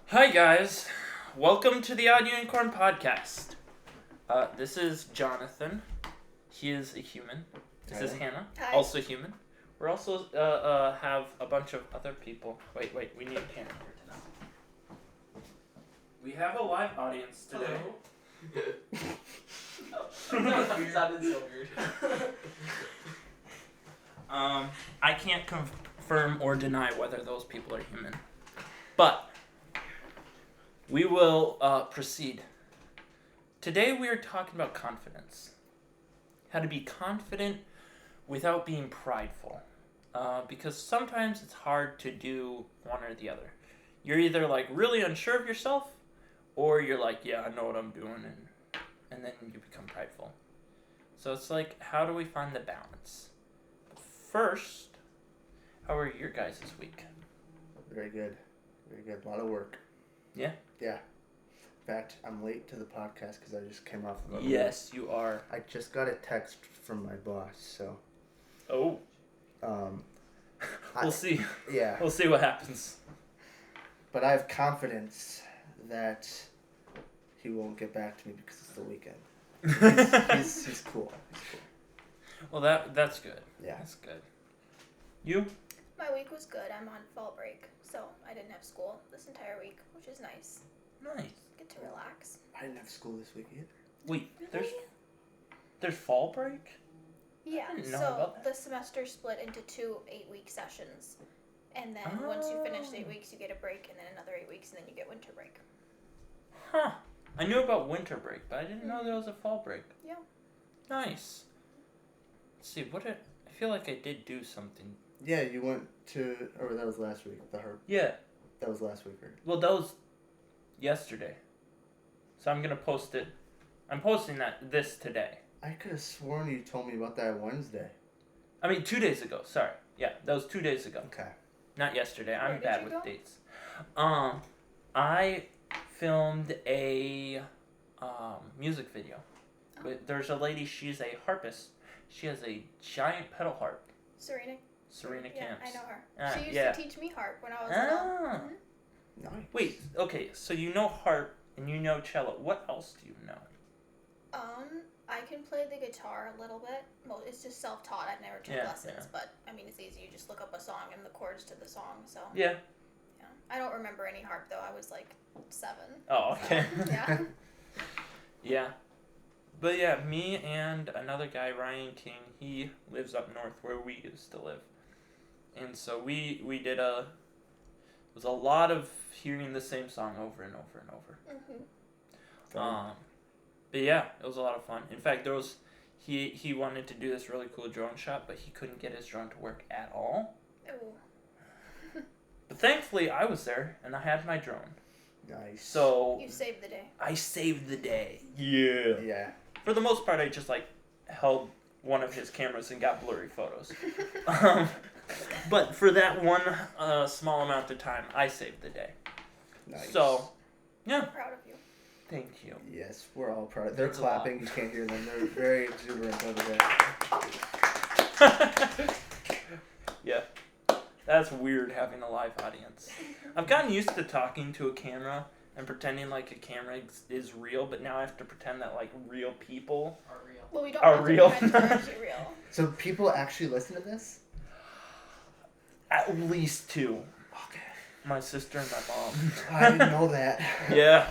Hi guys, welcome to the Odd Unicorn Podcast. This is Jonathan. He is a human. This is Hannah, Hi. also human. We're also have a bunch of other people. Wait, we need a camera here tonight. We have a live audience today. You sounded so weird. I can't confirm or deny whether those people are human, but we will proceed. Today we are talking about confidence. How to be confident without being prideful. Because sometimes it's hard to do one or the other. You're either like really unsure of yourself, or you're like, yeah, I know what I'm doing, and then you become prideful. So it's like, how do we find the balance? First, how are your guys this week? Very good. Very good. A lot of work. Yeah? Yeah. In fact, I'm late to the podcast because I just came off of a Yes, you are. I just got a text from my boss, so. Oh. We'll see. Yeah. We'll see what happens. But I have confidence that he won't get back to me because it's the weekend. He's cool. He's cool. Well, that's good. Yeah. That's good. You? My week was good. I'm on fall break, so I didn't have school this entire week, which is nice. Nice. Get to relax. I didn't have school this week either. Wait, there's fall break? Yeah, I didn't know so about that. the semester split into 2 8-week sessions. And then once you finish the 8 weeks, you get a break, and then another 8 weeks, and then you get winter break. Huh. I knew about winter break, but I didn't know there was a fall break. Yeah. Nice. Let's see, I feel like I did do something. Yeah, you went to, or that was last week, the harp. Yeah. That was last week, right? Well, that was yesterday. So I'm going to post it. I'm posting this today. I could have sworn you told me about that Wednesday. I mean, 2 days ago. Sorry. Yeah, that was 2 days ago. Okay. Not yesterday. Where I'm did bad you with go? dates. I filmed a music video. Oh. There's a lady, she's a harpist. She has a giant pedal harp. Serena Serena Yeah, Camps. I know her. She used yeah. to teach me harp when I was little. Ah. Nice. Wait, okay, so you know harp and you know cello. What else do you know? I can play the guitar a little bit. Well, it's just self-taught. I've never took lessons, but I mean, it's easy. You just look up a song and the chords to the song. So Yeah. yeah. I don't remember any harp though. I was like 7. Oh, okay. So, yeah. Yeah. But yeah, me and another guy, Ryan King, he lives up north where we used to live. And so we did it was a lot of hearing the same song over and over and over. Mhm. But yeah, it was a lot of fun. In fact, he wanted to do this really cool drone shot, but he couldn't get his drone to work at all. Ooh. But thankfully, I was there, and I had my drone. Nice. So You saved the day. I saved the day. Yeah. Yeah. For the most part, I just held one of his cameras and got blurry photos. But for that one small amount of time, I saved the day. Nice. So, yeah. I'm proud of you. Thank you. Yes, we're all proud. They're It's a clapping. You can't hear them. They're very exuberant over there. Yeah. That's weird having a live audience. I've gotten used to talking to a camera and pretending like a camera is real, but now I have to pretend that like real people Are real. Well, we don't Are have real. to pretend they're actually real. So people actually listen to this? at least 2. Okay. My sister and my mom. I didn't know that. Yeah.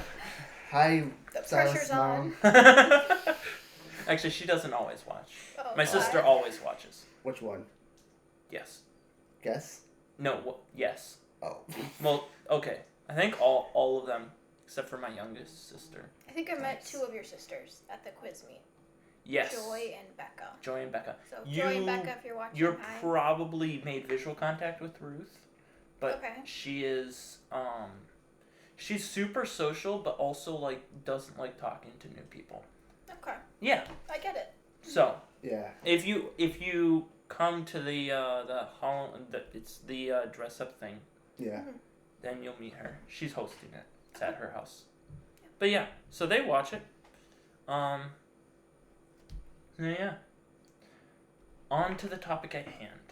Hi, The Silas pressure's mom. on. Actually, she doesn't always watch. Oh, My sister why? always watches. Which one? Yes. Guess? No, yes. Oh. Well, okay. I think all of them, except for my youngest sister. I think I met Nice. 2 of your sisters at the quiz meet. Yes. Joy and Becca. Joy and Becca. So Joy and Becca, if you're watching, You're hi. probably made visual contact with Ruth, but Okay. she is she's super social, but also like doesn't like talking to new people. Okay, Yeah. I get it. So Yeah. if you come to the dress up thing, Yeah. then you'll meet her. She's hosting it. It's at her house. But yeah, so they watch it. Yeah. On to the topic at hand.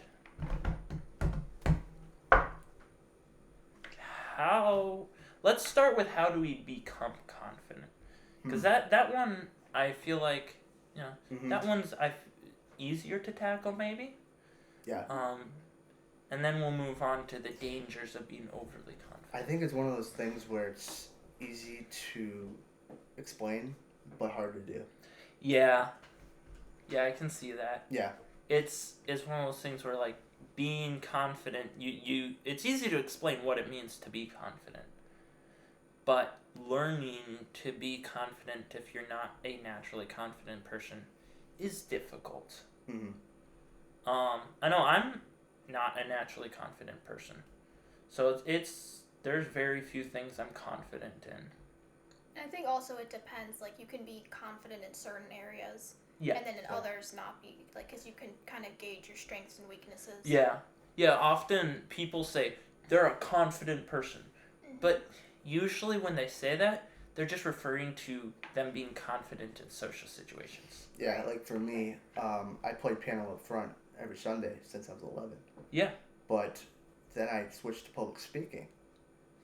How let's start with how do we become confident? Because that one, I feel like, that one's easier to tackle maybe. Yeah. And then we'll move on to the dangers of being overly confident. I think it's one of those things where it's easy to explain, but hard to do. Yeah. Yeah, I can see that. Yeah. It's one of those things where, like, being confident, it's easy to explain what it means to be confident. But learning to be confident if you're not a naturally confident person is difficult. Mm-hmm. I know I'm not a naturally confident person. So there's very few things I'm confident in. I think also it depends. Like, you can be confident in certain areas. Yeah. And then in others not be. Like, because you can kind of gauge your strengths and weaknesses. Yeah. Yeah, often people say they're a confident person. Mm-hmm. But usually when they say that, they're just referring to them being confident in social situations. Yeah, like for me, I played piano up front every Sunday since I was 11. Yeah. But then I switched to public speaking.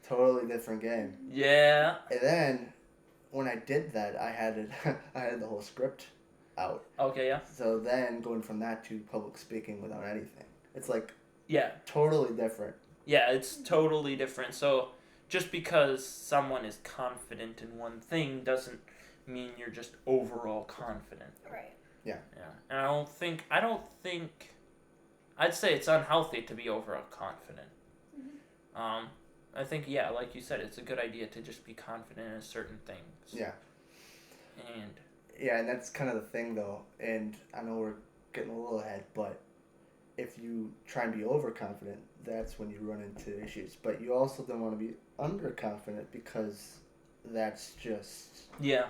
Totally different game. Yeah. And then when I did that, I had the whole script out. Okay, yeah. So then going from that to public speaking without anything, it's like yeah, totally different. Yeah, it's totally different. So just because someone is confident in one thing doesn't mean you're just overall confident. Right. Yeah. Yeah. And I don't think I'd say it's unhealthy to be overall confident. Mm-hmm. I think, yeah, like you said, it's a good idea to just be confident in certain things. Yeah. And yeah, and that's kind of the thing, though. And I know we're getting a little ahead, but if you try and be overconfident, that's when you run into issues. But you also don't want to be underconfident because that's just... Yeah.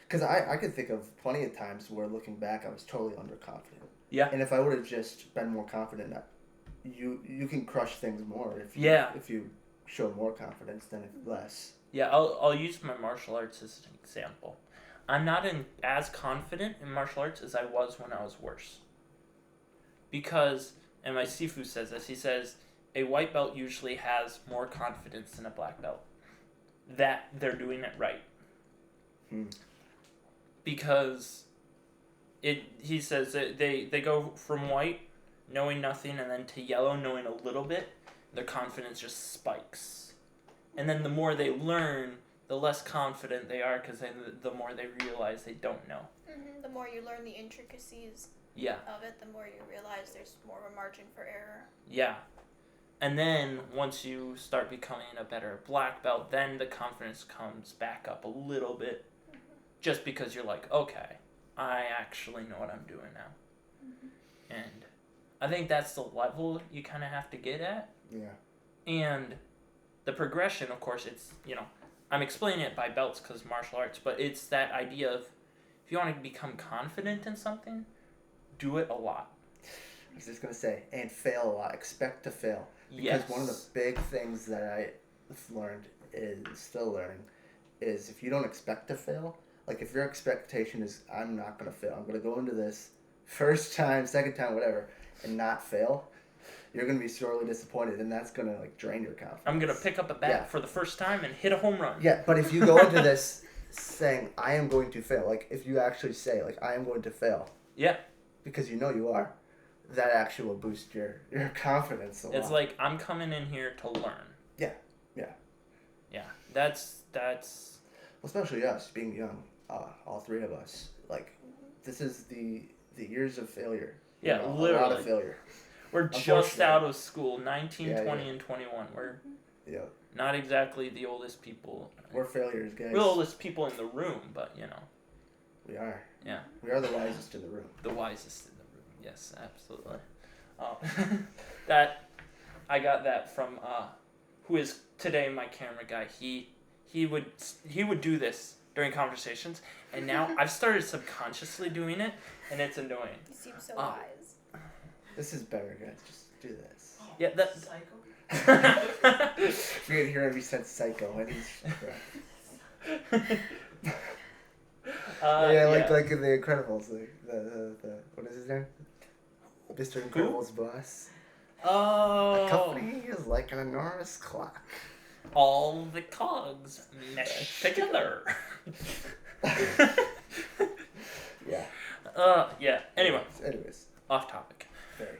Because I could think of plenty of times where, looking back, I was totally underconfident. Yeah. And if I would have just been more confident, you can crush things more if you show more confidence than less. Yeah, I'll use my martial arts as an example. I'm not as confident in martial arts as I was when I was worse. Because, and my Sifu says this, he says, a white belt usually has more confidence than a black belt. That they're doing it right. Because he says that they go from white, knowing nothing, and then to yellow, knowing a little bit. Their confidence just spikes. And then the more they learn, the less confident they are, because the more they realize they don't know. Mm-hmm. The more you learn the intricacies of it, the more you realize there's more of a margin for error. Yeah. And then once you start becoming a better black belt, then the confidence comes back up a little bit, just because you're like, okay, I actually know what I'm doing now. Mm-hmm. And I think that's the level you kind of have to get at. Yeah. And the progression, of course, it's, I'm explaining it by belts because martial arts, but it's that idea of if you want to become confident in something, do it a lot. I was just going to say, and fail a lot. Expect to fail. Because one of the big things that I've learned is still learning is if you don't expect to fail, like if your expectation is I'm not going to fail, I'm going to go into this first time, second time, whatever, and not fail, you're going to be sorely disappointed, and that's going to drain your confidence. I'm going to pick up a bat for the first time and hit a home run. Yeah, but if you go into this saying, I am going to fail, if you actually say, I am going to fail. Yeah. Because you know you are, that actually will boost your confidence a lot. It's like, I'm coming in here to learn. Yeah. Yeah, that's... Especially us, being young, all three of us, this is the years of failure. Yeah, literally. A lot of failure. We're just out of school, 19, 20, and 21. We're not exactly the oldest people. We're failures, guys. We're the oldest people in the room, but, We are. Yeah. We are the wisest in the room. The wisest in the room, yes, absolutely. I got that from, who is today my camera guy. He would do this during conversations, and now I've started subconsciously doing it, and it's annoying. You seem so wise. This is better, guys. Just do this. Yeah, that... Psycho? You're gonna hear him, he said psycho, and he's... like in The Incredibles, the what is his name? Mr. Incredible's boss. Oh. A company is like an enormous clock. all the cogs mesh together. Yeah. Yeah. Anyways, off topic. Very.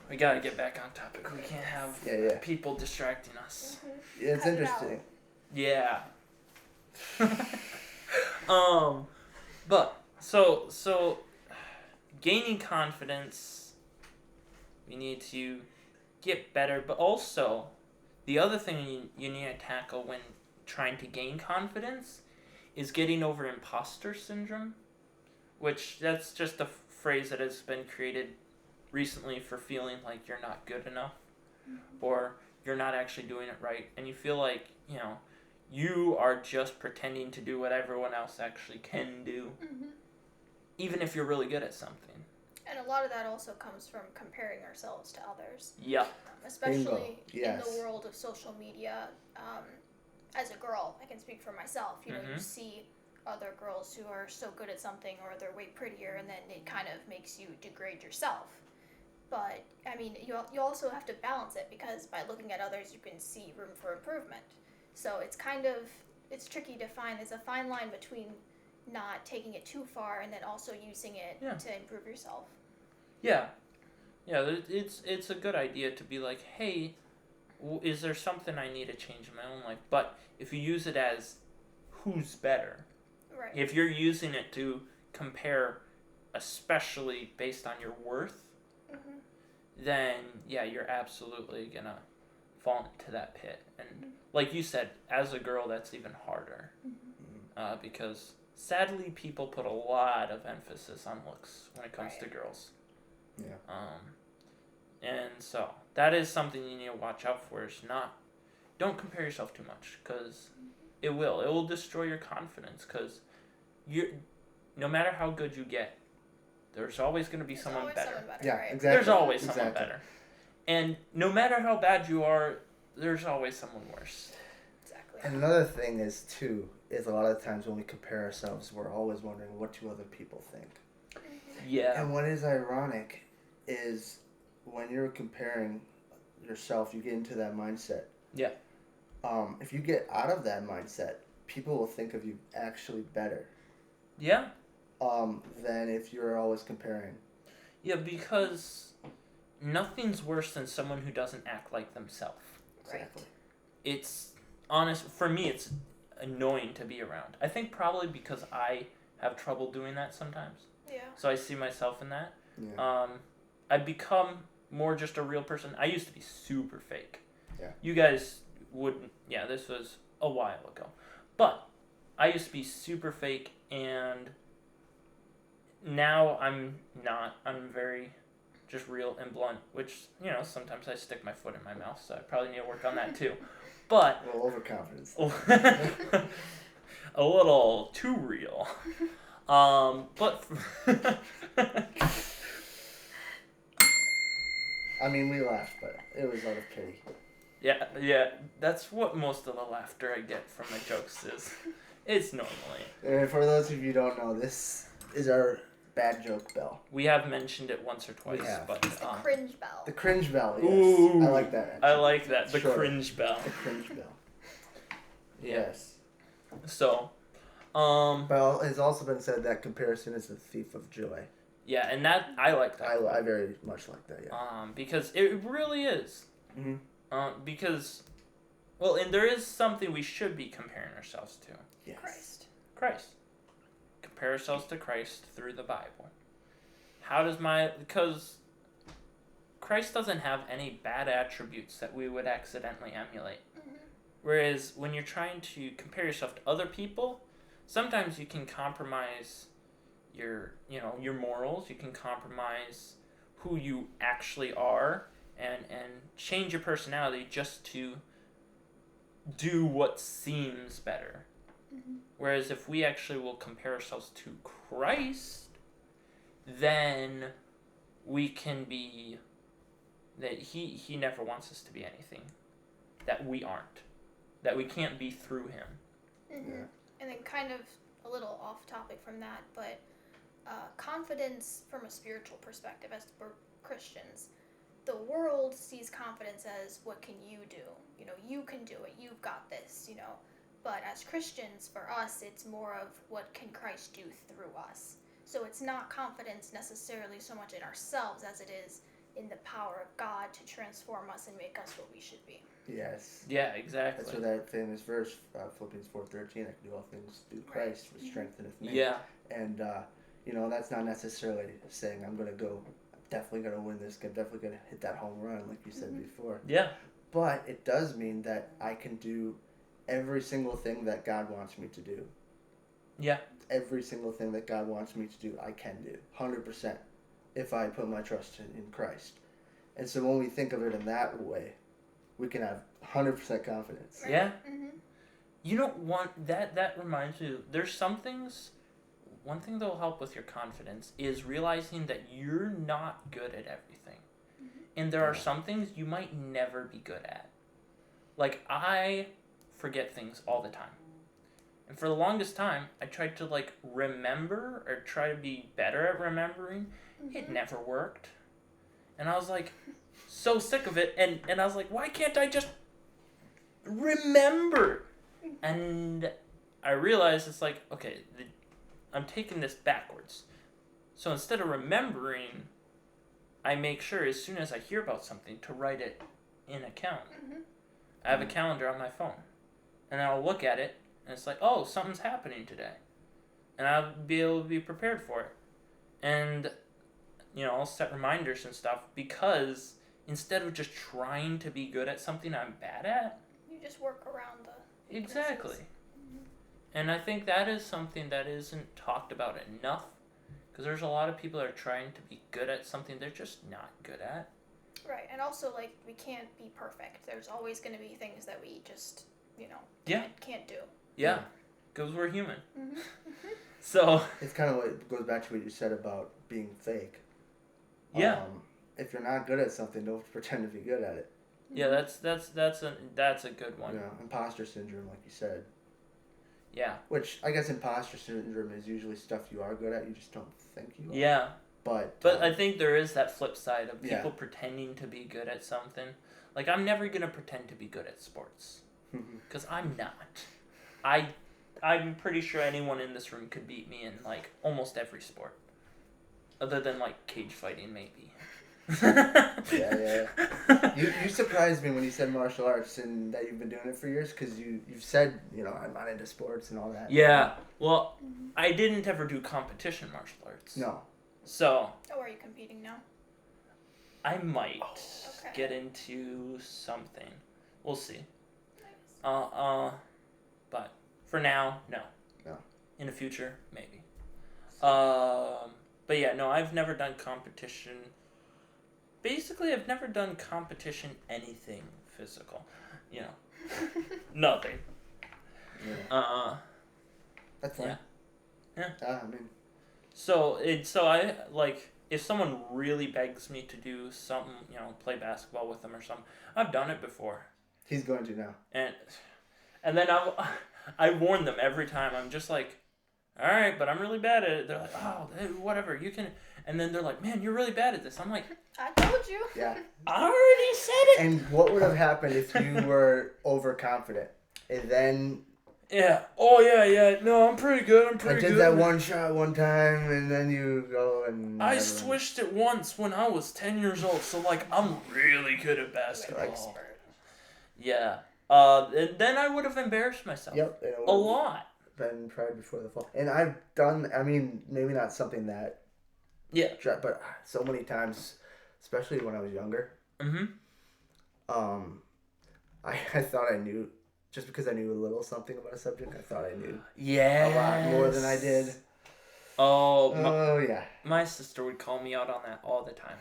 We gotta get back on topic. We can't have people distracting us. Yeah, it's interesting. Yeah. But so gaining confidence, we need to get better, but also the other thing you need to tackle when trying to gain confidence is getting over imposter syndrome, which that's just a phrase that has been created recently for feeling like you're not good enough or you're not actually doing it right, and you feel like, you are just pretending to do what everyone else actually can do, even if you're really good at something. And a lot of that also comes from comparing ourselves to others. Yeah. Especially in the world of social media. As a girl, I can speak for myself. You see other girls who are so good at something or they're way prettier, and then it kind of makes you degrade yourself. But, I mean, you also have to balance it, because by looking at others, you can see room for improvement. So it's tricky to find. There's a fine line between not taking it too far and then also using it to improve yourself. Yeah. Yeah, it's a good idea to be like, hey, is there something I need to change in my own life? But if you use it as who's better, right. If you're using it to compare, especially based on your worth, then you're absolutely gonna fall into that pit. And like you said, as a girl, that's even harder, because sadly people put a lot of emphasis on looks when it comes to girls. Yeah. And so that is something you need to watch out for. Don't compare yourself too much, because it will destroy your confidence. Because no matter how good you get, there's always going to be someone better. Yeah, right? exactly. There's always someone better. And no matter how bad you are, there's always someone worse. Exactly. And another thing is a lot of times when we compare ourselves, we're always wondering, what do other people think? Yeah. And what is ironic is when you're comparing yourself, you get into that mindset. Yeah. If you get out of that mindset, people will think of you actually better. Yeah. Than if you're always comparing. Yeah, because nothing's worse than someone who doesn't act like themselves. Exactly. It's for me, it's annoying to be around. I think probably because I have trouble doing that sometimes. Yeah. So I see myself in that. Yeah. I've become more just a real person. I used to be super fake. Yeah. You guys wouldn't. Yeah, this was a while ago. But I used to be super fake, and now I'm not. I'm very just real and blunt, which, sometimes I stick my foot in my mouth, so I probably need to work on that too. But a little overconfidence. A little too real. But I mean, we laughed, but it was out of pity. Yeah, that's what most of the laughter I get from my jokes is. It's normally. And for those of you who don't know, this is our bad joke bell. We have mentioned it once or twice, but it's the cringe bell. The cringe bell, yes. Ooh, I like that. Actually. I like that. The cringe bell. The cringe bell. Yes. So, Well, it's also been said that comparison is the thief of joy. Yeah, and that I like that. I very much like that. Yeah. Because it really is. Because, and there is something we should be comparing ourselves to. Yes. Christ. Compare ourselves to Christ through the Bible. Because Christ doesn't have any bad attributes that we would accidentally emulate. Whereas when you're trying to compare yourself to other people, sometimes you can compromise your morals, you can compromise who you actually are, and change your personality just to do what seems better. Whereas if we actually will compare ourselves to Christ, then we can be that he never wants us to be anything that we aren't, that we can't be through him. Yeah. And then kind of a little off topic from that, but confidence from a spiritual perspective, as we're Christians, the world sees confidence as, what can you do? You know, you can do it. You've got this, you know. But as Christians, for us, it's more of, what can Christ do through us? So it's not confidence necessarily so much in ourselves as it is in the power of God to transform us and make us what we should be. Yes. Yeah, exactly. That's what that famous verse, Philippians 4:13, I can do all things through Christ, which strengtheneth me. Yeah. And, you know, that's not necessarily saying I'm definitely going to win this, definitely going to hit that home run, like you said before. Yeah. But it does mean that I can do every single thing that God wants me to do. Yeah. Every single thing that God wants me to do, I can do. 100%. If I put my trust in Christ. And so when we think of it in that way, we can have 100% confidence. Yeah. Mm-hmm. You know, that reminds me, there's some things, one thing that will help with your confidence is realizing that you're not good at everything. Mm-hmm. And there are some things you might never be good at. Like, I forget things all the time. And for the longest time, I tried to, like, remember or try to be better at remembering. Mm-hmm. It never worked. And I was, like, so sick of it. And I was like, why can't I just remember? And I realized it's like, okay, I'm taking this backwards. So instead of remembering, I make sure as soon as I hear about something to write it in a calendar. Mm-hmm. I have a calendar on my phone. And I'll look at it. And it's like, oh, something's happening today. And I'll be able to be prepared for it. And, you know, I'll set reminders and stuff because instead of just trying to be good at something I'm bad at. You just work around the weaknesses. Exactly. Mm-hmm. And I think that is something that isn't talked about enough. Because there's a lot of people that are trying to be good at something they're just not good at. Right. And also, like, we can't be perfect. There's always going to be things that we just, you know, can't do. Yeah, because we're human. Mm-hmm. So it's kind of what goes back to what you said about being fake. Yeah. If you're not good at something, don't pretend to be good at it. Yeah, that's a good one. Yeah, imposter syndrome, like you said. Yeah. Which I guess imposter syndrome is usually stuff you are good at, you just don't think you are. Yeah. But I think there is that flip side of people pretending to be good at something. Like, I'm never gonna pretend to be good at sports because I'm not. I'm pretty sure anyone in this room could beat me in, like, almost every sport. Other than, like, cage fighting, maybe. Yeah. You surprised me when you said martial arts and that you've been doing it for years because you've said, you know, I'm not into sports and all that. Yeah. Well, I didn't ever do competition martial arts. No. So. Oh, are you competing now? I might get into something. We'll see. Nice. But for now, no. No. In the future, maybe. But yeah, no, I've never done competition. Basically, I've never done competition anything physical. You know, nothing. Yeah. That's fine. Yeah. I mean. So I, like, if someone really begs me to do something, you know, play basketball with them or something, I've done it before. He's going to now. And then I warn them every time. I'm just like, all right, but I'm really bad at it. They're like, oh, whatever, you can. And then they're like, man, you're really bad at this. I'm like, I told you. Yeah. I already said it. And what would have happened if you were overconfident? And then... Yeah. Oh, yeah. No, I'm pretty good. I did that one shot one time, and then you go and... I swished it once when I was 10 years old, so, like, I'm really good at basketball. Yeah. And then I would have embarrassed myself. Yep. A lot. Been pride before the fall. And I've done, I mean, maybe not something that... Yeah. But so many times, especially when I was younger, I thought I knew, just because I knew a little something about a subject, I thought I knew a lot more than I did. Oh, yeah. My sister would call me out on that all the time.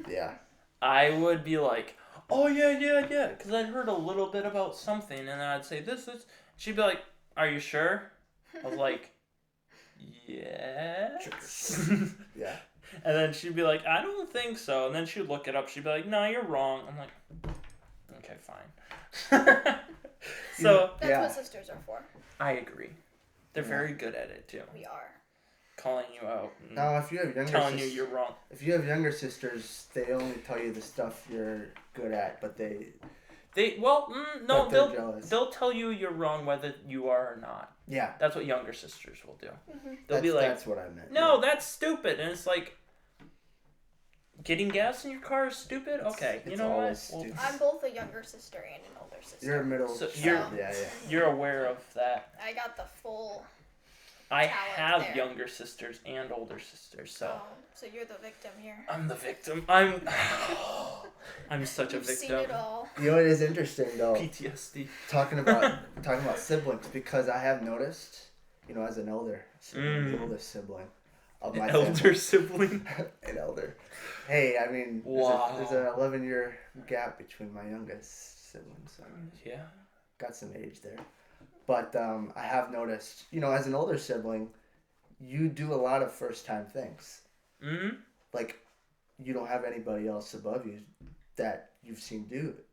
Yeah. I would be like, oh, yeah, because I'd heard a little bit about something, and then I'd say, this. She'd be like, are you sure? I was like, yes. Yeah. And then she'd be like, I don't think so. And then she'd look it up. She'd be like, no, you're wrong. I'm like, okay, fine. So that's what sisters are for. I agree. They're very good at it too. We are. calling you out. Now, if you have younger telling you you're wrong. If you have younger sisters, they only tell you the stuff you're good at, but they'll tell you you're wrong whether you are or not. Yeah. That's what younger sisters will do. Mm-hmm. They'll be like, that's what I meant. No, that's stupid. And it's like, getting gas in your car is stupid? Okay, you know what? Well, I'm both a younger sister and an older sister. You're a middle. So yeah. You're aware of that. I got the full. I have younger sisters and older sisters, so. Oh, so you're the victim here. I'm the victim. I'm such a victim. You've seen it all. You know, it is interesting though. PTSD. Talking about siblings, because I have noticed, as an elder sibling, the oldest sibling of my family. Sibling. An elder. Hey, I mean, wow. There's an 11-year gap between my youngest siblings. So yeah. Got some age there. But I have noticed, as an older sibling, you do a lot of first-time things. Mm-hmm. Like, you don't have anybody else above you that you've seen do it.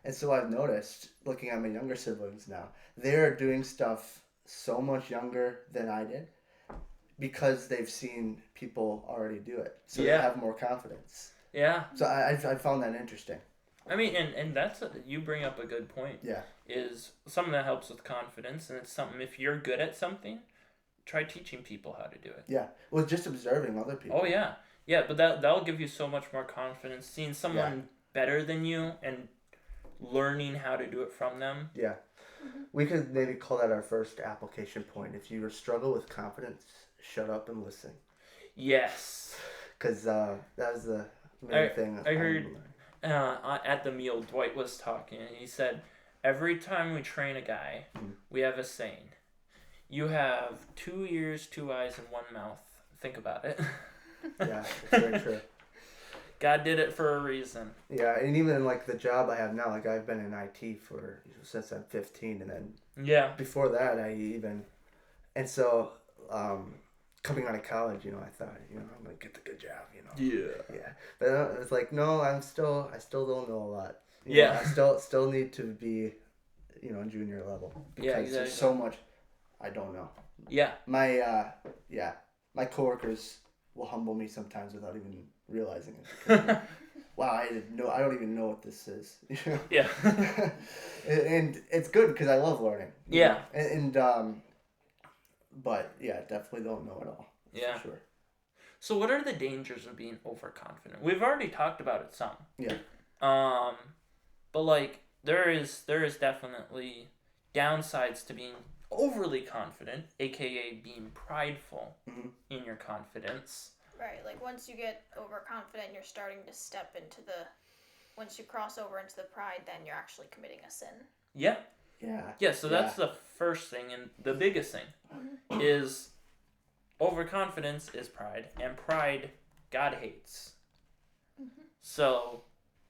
And so I've noticed, looking at my younger siblings now, they're doing stuff so much younger than I did because they've seen people already do it. So they have more confidence. Yeah. So I found that interesting. I mean, and that's you bring up a good point. Yeah. Is something that helps with confidence, and it's something, if you're good at something, try teaching people how to do it. Yeah. Well, just observing other people. Oh, yeah. Yeah, but that'll give you so much more confidence, seeing someone better than you and learning how to do it from them. Yeah. We could maybe call that our first application point. If you struggle with confidence, shut up and listen. Yes. Because that was the main thing. I heard at the meal, Dwight was talking, and he said, every time we train a guy, we have a saying. You have 2 ears, 2 eyes, and 1 mouth. Think about it. Yeah, it's very true. God did it for a reason. Yeah, and even like the job I have now, like I've been in IT since I'm 15, and then before that and so coming out of college, I thought, I'm gonna get the good job, Yeah. But it's like, no, I still don't know a lot. I still need to be, junior level because there's so much I don't know. Yeah. My coworkers will humble me sometimes without even realizing it. Wow, I don't even know what this is. Yeah. And it's good because I love learning. Yeah. But yeah, definitely don't know it all. Yeah. For sure. So what are the dangers of being overconfident? We've already talked about it some. Yeah. But like there is definitely downsides to being overly confident, aka being prideful in your confidence. Right, like once you get overconfident, you're starting to step into once you cross over into the pride, then you're actually committing a sin. Yeah. Yeah. Yeah, so that's the first thing, and the biggest thing is overconfidence is pride, and pride God hates. Mm-hmm. So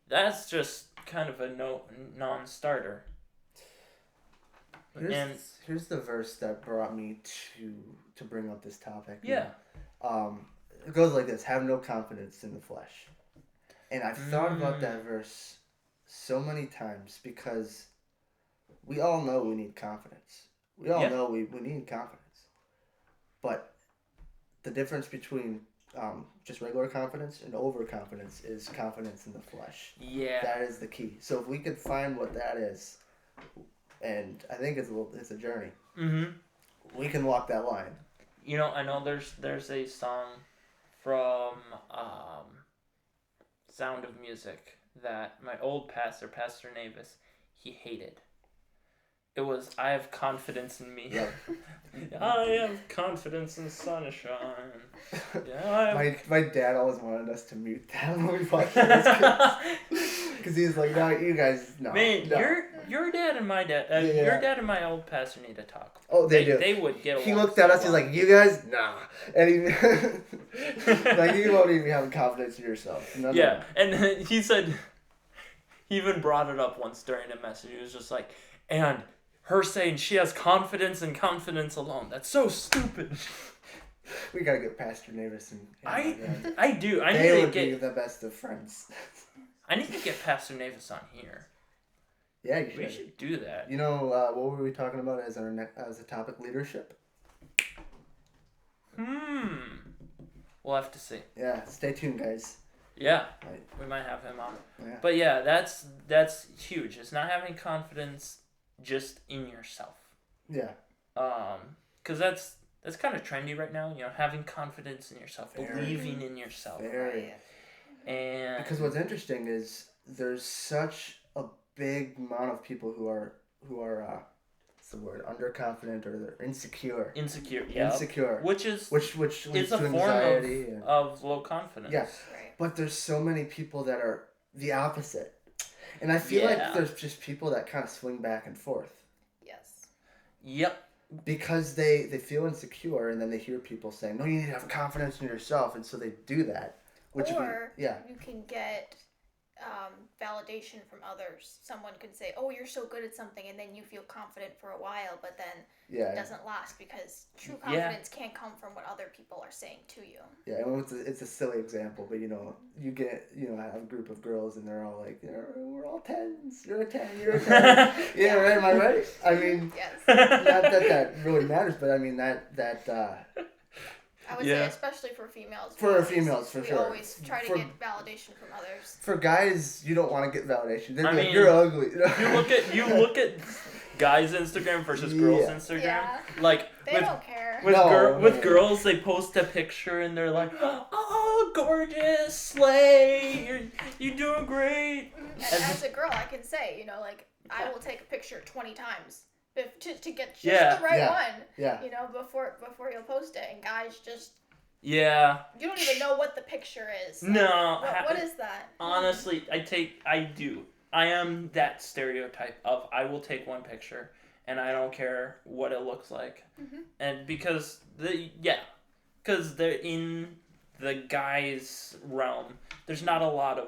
that's just kind of a non-starter. Here's the verse that brought me to bring up this topic. Yeah. It goes like this: have no confidence in the flesh. And I've thought about that verse so many times because we all know we need confidence. We all know we need confidence. But the difference between just regular confidence and overconfidence is confidence in the flesh. Yeah. That is the key. So if we could find what that is, and I think it's a journey. Mm-hmm. We can walk that line. I know there's a song from Sound of Music that my old pastor, Pastor Navis, he hated. It was, I have confidence in me. Yep. I have confidence in sunshine. My dad always wanted us to mute that when we watched it. Because he's like, no, you guys, no. Man, no. Your dad and my dad, your dad and my old pastor need to talk. Oh, they do. They would get along. He looked at us, he's like, you guys, nah. And he, like, you won't even have confidence in yourself. No. And he said, he even brought it up once during a message. He was just like, and her saying she has confidence and confidence alone. That's so stupid. We gotta get Pastor Navis and I do. They would be the best of friends. I need to get Pastor Navis on here. Yeah, you should. We should do that. What were we talking about as a topic? Leadership. We'll have to see. Yeah, stay tuned, guys. Yeah, Right. we might have him on. Yeah. But yeah, that's huge. It's not having confidence just in yourself. Yeah. Because that's kind of trendy right now. You know, having confidence in yourself, believing in yourself. Very. And because what's interesting is there's such a big amount of people who are what's the word, underconfident, or they're insecure. Yeah. Insecure. Which leads is a to form anxiety of low confidence. Yeah. Right. But there's so many people that are the opposite. And I feel like there's just people that kind of swing back and forth. Yes. Yep. Because they feel insecure, and then they hear people saying, no, you need to have confidence in yourself, and so they do that. You can get validation from others. Someone could say, oh, you're so good at something, and then you feel confident for a while, but then it doesn't last, because true confidence can't come from what other people are saying to you. Yeah, and it's a silly example, but you get, I have a group of girls, and they're all like, we're all 10s, you're a 10, you're a 10. Yeah, right, am I right? I mean, yes. Not that really matters, but I mean that I would say, especially for females. For sure. We always try to get validation from others. For guys, you don't want to get validation. They're like, you're ugly. you look at guys' Instagram versus girls' Instagram. Yeah. Like they don't care. With girls, they post a picture and they're like, "Oh, gorgeous, slay! You're doing great." And as a girl, I can say, I will take a picture 20 times. To get just the right one, before you'll post it, and guys just you don't even know what the picture is. Like, no, what is that? Honestly, I am that stereotype of I will take one picture and I don't care what it looks like, and because they're in the guy's realm, there's not a lot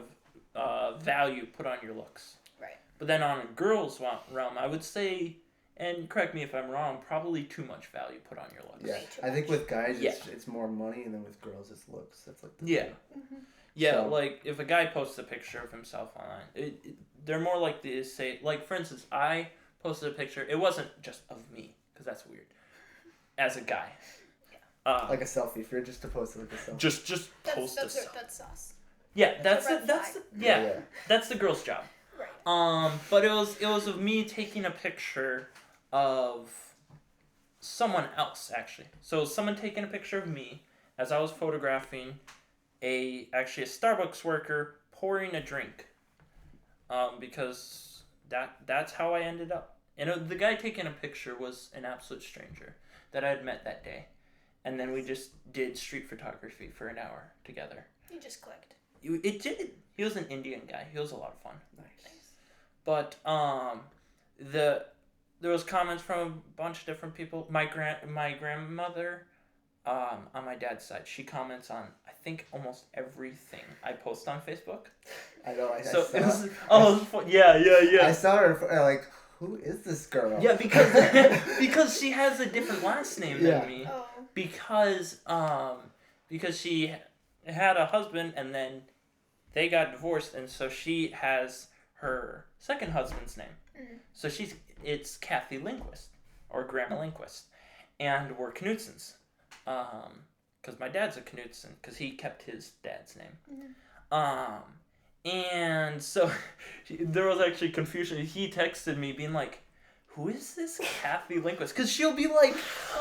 of value put on your looks, right? But then on a girl's realm, I would say. And correct me if I'm wrong, probably too much value put on your looks. Yeah, I think with guys it's more money, and then with girls it's looks. That's like the like if a guy posts a picture of himself online, they're more likely to say, like, for instance, I posted a picture. It wasn't just of me, because that's weird. As a guy, like a selfie. If you're just to post like a selfie, just post a selfie. That's us. Yeah, that's the girl's job. Right. But it was of me taking a picture of someone else, actually. So someone taking a picture of me as I was photographing a Starbucks worker pouring a drink. Because that's how I ended up. And the guy taking a picture was an absolute stranger that I had met that day. And then we just did street photography for an hour together. You just clicked. It did. He was an Indian guy. He was a lot of fun. Nice. But there was comments from a bunch of different people. My grandmother, on my dad's side, she comments on, I think, almost everything I post on Facebook. I know. I saw I saw her like, who is this girl? Yeah, because she has a different last name than me. Oh. Because she had a husband and then they got divorced, and so she has her second husband's name. Mm-hmm. So it's Kathy Lindquist, or Grandma Lindquist, and we're Knutsons, because my dad's a Knutson, because he kept his dad's name. Mm-hmm. And so there was actually confusion. He texted me being like, who is this Kathy Lindquist? Because she'll be like,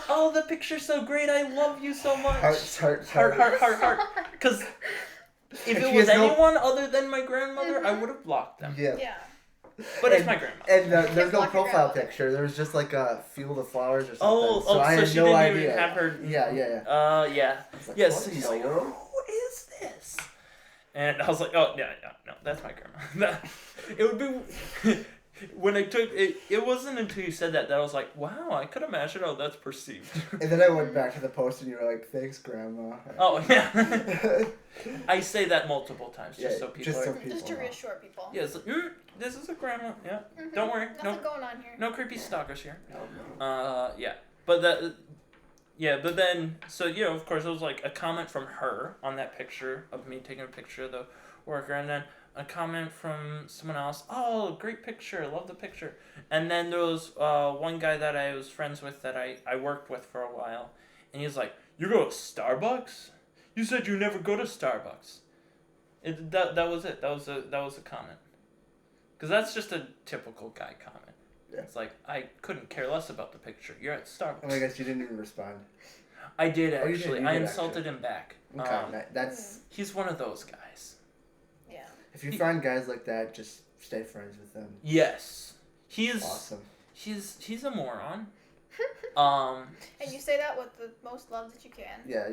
oh, the picture's so great, I love you so much. Heart. Because if it was anyone other than my grandmother, I would have blocked them. Yeah. But it's my grandma. And there's no profile picture. There was just like a field of flowers or something. So I had she no didn't idea. Even have her. Yeah. Like, yes. He's like, who is this? And I was like, oh, no, that's my grandma. It would be when I took it. It wasn't until you said that I was like, wow, I could imagine how that's perceived. And then I went back to the post, and you were like, thanks, Grandma. Oh yeah. I say that multiple times just so people. Just to reassure people. Yeah, it's like, this is a grandma. Yeah, don't worry. Nothing going on here. No creepy stalkers here. Yeah, but then of course it was like a comment from her on that picture of me taking a picture of the worker, and then a comment from someone else. Oh, great picture! Love the picture. And then there was one guy that I was friends with that I worked with for a while, And he's like, you go to Starbucks? You said you never go to Starbucks. That was it. That was a comment. Because that's just a typical guy comment. Yeah. It's like, I couldn't care less about the picture. You're at Starbucks. Oh, I guess you didn't even respond. I did, actually. I insulted him back. Okay, that's... He's one of those guys. Yeah. If you find guys like that, just stay friends with them. Yes. He's... Awesome. He's a moron. And you say that with the most love that you can. Yeah.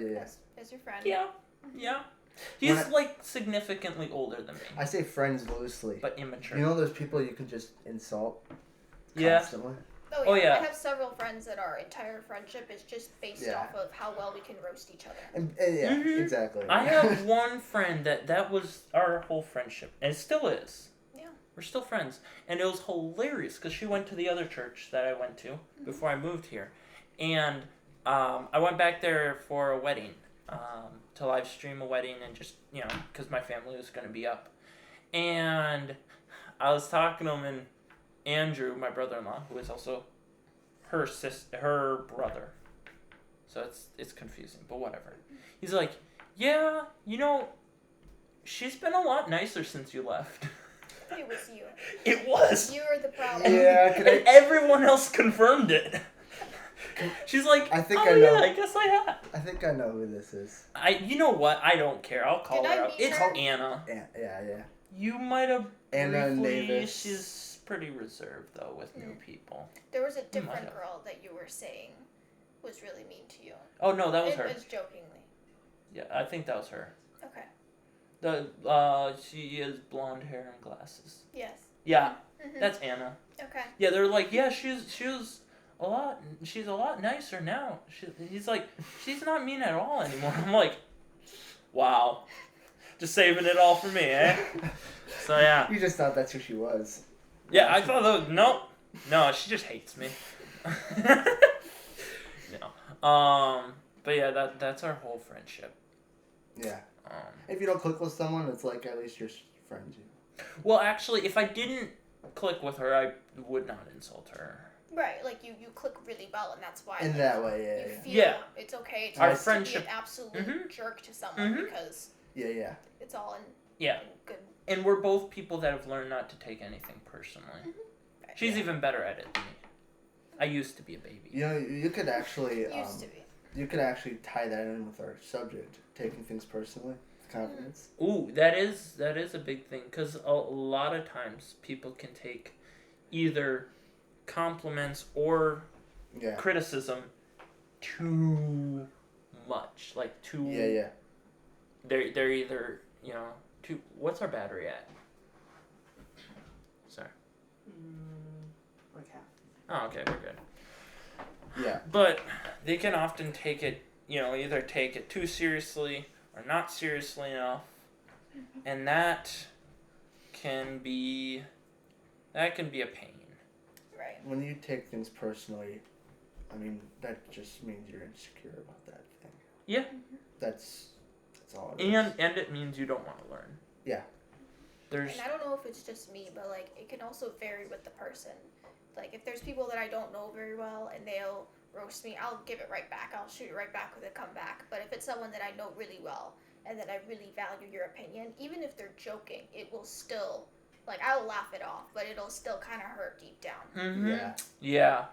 As your friend. Yeah. He's significantly older than me. I say friends loosely. But immature. You know those people you can just insult constantly? Oh yeah. I have several friends that our entire friendship is just based off of how well we can roast each other. And exactly. I have one friend that was our whole friendship. And it still is. We're still friends. And it was hilarious because she went to the other church that I went to before I moved here. And I went back there for a wedding, to live stream a wedding and just, because my family was going to be up. And I was talking to him, and Andrew, my brother-in-law, who is also her brother. So it's confusing, but whatever. He's like, yeah, she's been a lot nicer since you left. It was you. It was. You were the problem. Yeah, and everyone else confirmed it. She's like, I know. I guess I have. I think I know who this is. You know what? I don't care. I'll call her out. It's her? Anna. Yeah. You might have Anna briefly. Davis. She's pretty reserved though with new people. There was a different girl that you were saying was really mean to you. Oh no, that was her. It was jokingly. Yeah, I think that was her. Okay. She has blonde hair and glasses. Yes. Yeah, that's Anna. Okay. Yeah, they're like, yeah, she's a lot nicer now. He's like, she's not mean at all anymore. I'm like, wow, just saving it all for me, eh? So yeah. You just thought that's who she was. Yeah, I thought that. No, she just hates me. No. But yeah, that's our whole friendship. Yeah. If you don't click with someone, it's like at least you're friends. Well, actually, if I didn't click with her, I would not insult her. Right, like you click really well, and that's why. In that way, you feel it's okay to, our friendship, to be an absolute jerk to someone because. Yeah. It's all in. Yeah. In good. And we're both people that have learned not to take anything personally. Right. She's even better at it than me. I used to be a baby. You could actually. Used to be. You could actually tie that in with our subject, taking things personally, confidence. Ooh, that is a big thing, because a lot of times people can take either compliments or criticism too much, like too. Yeah. They're either too. What's our battery at? Sorry. Like half. Oh, okay, we're good. Yeah. But they can often take it, either take it too seriously or not seriously enough. And that can be a pain. Right. When you take things personally, I mean, that just means you're insecure about that thing. Yeah. That's all it is. And it means you don't want to learn. Yeah. And I don't know if it's just me, but like it can also vary with the person. Like if there's people that I don't know very well and they'll roast me, I'll give it right back. I'll shoot it right back with a comeback. But if it's someone that I know really well and that I really value your opinion, even if they're joking, it will still, like, I'll laugh it off, but it'll still kind of hurt deep down. Mm-hmm. Yeah,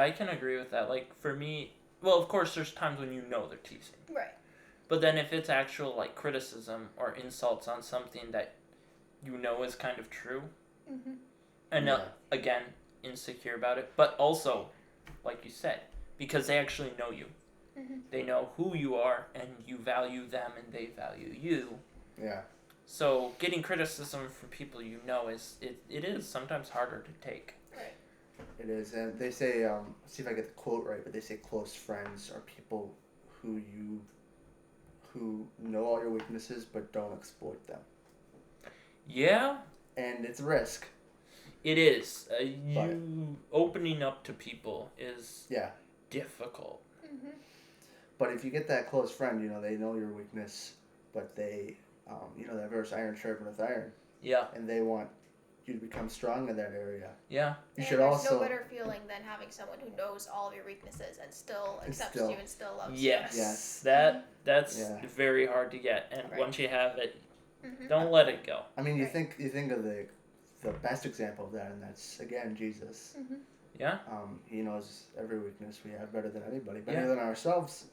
I can agree with that. Like, for me, well, of course, there's times when they're teasing. Right. But then if it's actual, like, criticism or insults on something that is kind of true, and again, insecure about it, but also, like you said, because they actually know you. They know who you are, and you value them, and they value you. Yeah. So getting criticism from people it is sometimes harder to take. Right. It is, and they say, see if I get the quote right, but they say close friends are people who know all your weaknesses but don't exploit them. Yeah. And it's a risk. It is. Opening up to people is difficult. But if you get that close friend, they know your weakness, but they, that verse, iron sharpeneth iron. Yeah. And they want you become strong in that area. Yeah. You should there's also. no better feeling than having someone who knows all of your weaknesses and still accepts you and still loves yes. you. Yes. That's very hard to get, and once you have it, don't let it go. I mean, you think of the best example of that, and that's again Jesus. Yeah. He knows every weakness we have better than anybody, better than ourselves.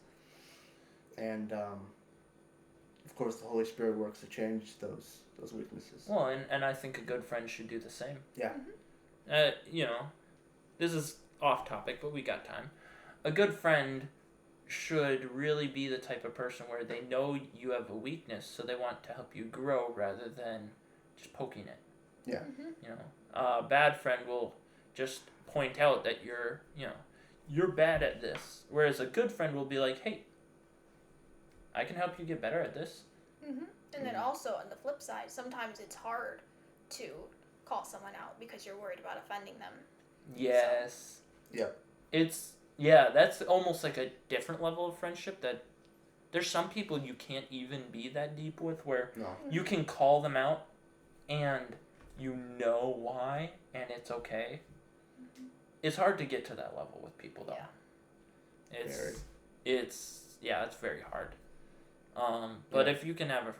And of course, the Holy Spirit works to change those weaknesses. Well, and I think a good friend should do the same. Yeah. This is off topic, but we got time. A good friend should really be the type of person where they know you have a weakness, so they want to help you grow rather than just poking it. Yeah. A bad friend will just point out that you're bad at this, whereas a good friend will be like, hey, I can help you get better at this. And then also on the flip side, sometimes it's hard to call someone out because you're worried about offending them. Yes. So. Yeah. That's almost like a different level of friendship that there's some people you can't even be that deep with where you can call them out and you know why and it's okay. It's hard to get to that level with people though. Yeah. It's very hard. But if you can have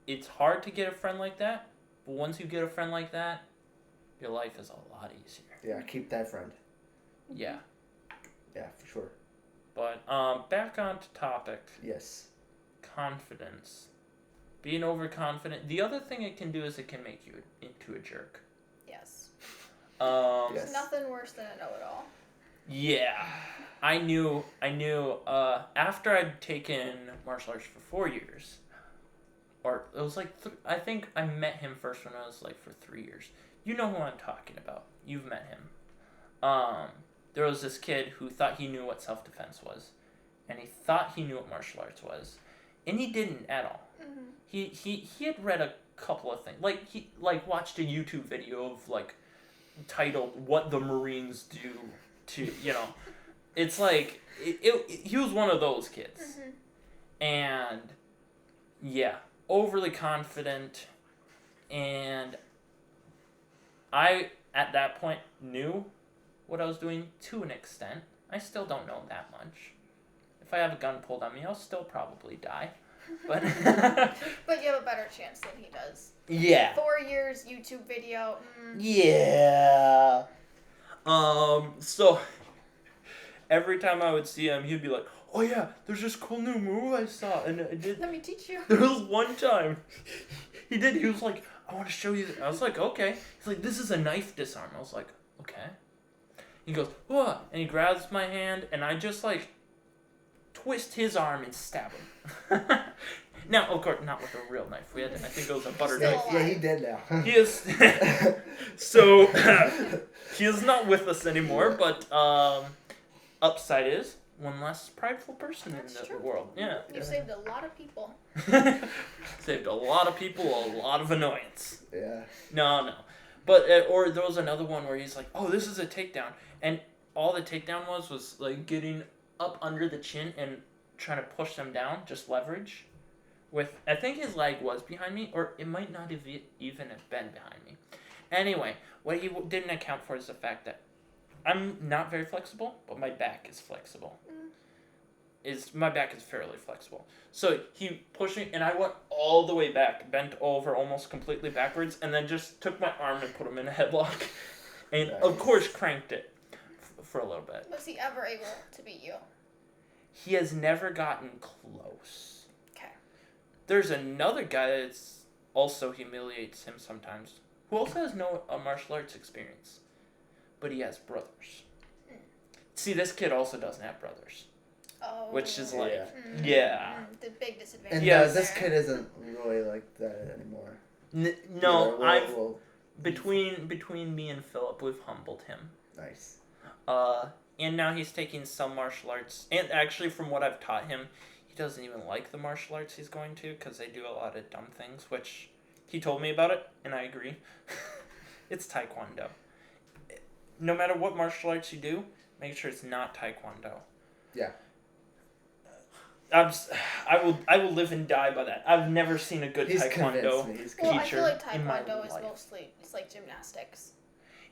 it's hard to get a friend like that, but once you get a friend like that, your life is a lot easier. Yeah, keep that friend. Yeah. Yeah, for sure. But back on to topic. Yes. Confidence. Being overconfident. The other thing it can do is it can make you into a jerk. Yes. There's nothing worse than a know-it-all. Yeah. I knew after I'd taken martial arts for 4 years, or it was like, I think I met him first when I was like for 3 years. You know who I'm talking about. You've met him. There was this kid who thought he knew what self-defense was, and he thought he knew what martial arts was, and he didn't at all. He had read a couple of things, like he watched a YouTube video of titled "What the Marines Do to," it's like he was one of those kids, and overly confident, and I at that point knew what I was doing to an extent. I still don't know that much. If I have a gun pulled on me, I'll still probably die. But but you have a better chance than he does. Yeah. 4 years YouTube video. Yeah. So every time I would see him, he'd be like, "Oh yeah, there's this cool new move I saw," and I did. Let me teach you. There was one time he was like, "I want to show you." I was like, "Okay." He's like, "This is a knife disarm." I was like, "Okay." He goes, "What?" And he grabs my hand, and I just twist his arm and stab him. Now, of course, not with a real knife. I think it was a butter knife. Yeah, he did now. He is. So he is not with us anymore. But upside is one less prideful person in the world. Yeah. You saved a lot of people. Saved a lot of people a lot of annoyance. Yeah. No. But or there was another one where he's like, "Oh, this is a takedown," and all the takedown was getting up under the chin and trying to push them down, just leverage. I think his leg was behind me, or it might not have even have been behind me. Anyway, what he didn't account for is the fact that I'm not very flexible, but my back is flexible. My back is fairly flexible. So he pushed me, and I went all the way back, bent over almost completely backwards, and then just took my arm and put him in a headlock. And of course cranked it for a little bit. Was he ever able to beat you? He has never gotten close. Okay. There's another guy that also humiliates him sometimes, who also has no martial arts experience, but he has brothers. See, this kid also doesn't have brothers. Oh. Which is the big disadvantage. And this kid isn't really like that anymore. No, between me and Philip, we've humbled him. Nice. And now he's taking some martial arts. And actually, from what I've taught him, he doesn't even like the martial arts he's going to because they do a lot of dumb things, which he told me about it, and I agree. It's Taekwondo. No matter what martial arts you do, make sure it's not Taekwondo. Yeah. I will live and die by that. I've never seen a good taekwondo teacher. Well, I feel like taekwondo is mostly it's like gymnastics.